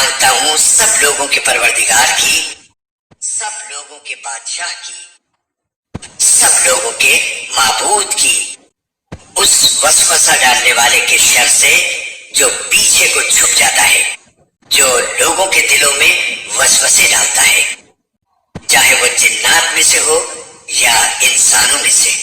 मांगता हूँ सब लोगों के परवरदिगार की, सब लोगों के बादशाह की, सब लोगों के माबूद की, उस वसवसा डालने वाले के शर से जो पीछे को छुप जाता है, जो लोगों के दिलों में वसवसे डालता है, चाहे वो जिन्नात में से हो या इंसानों में से।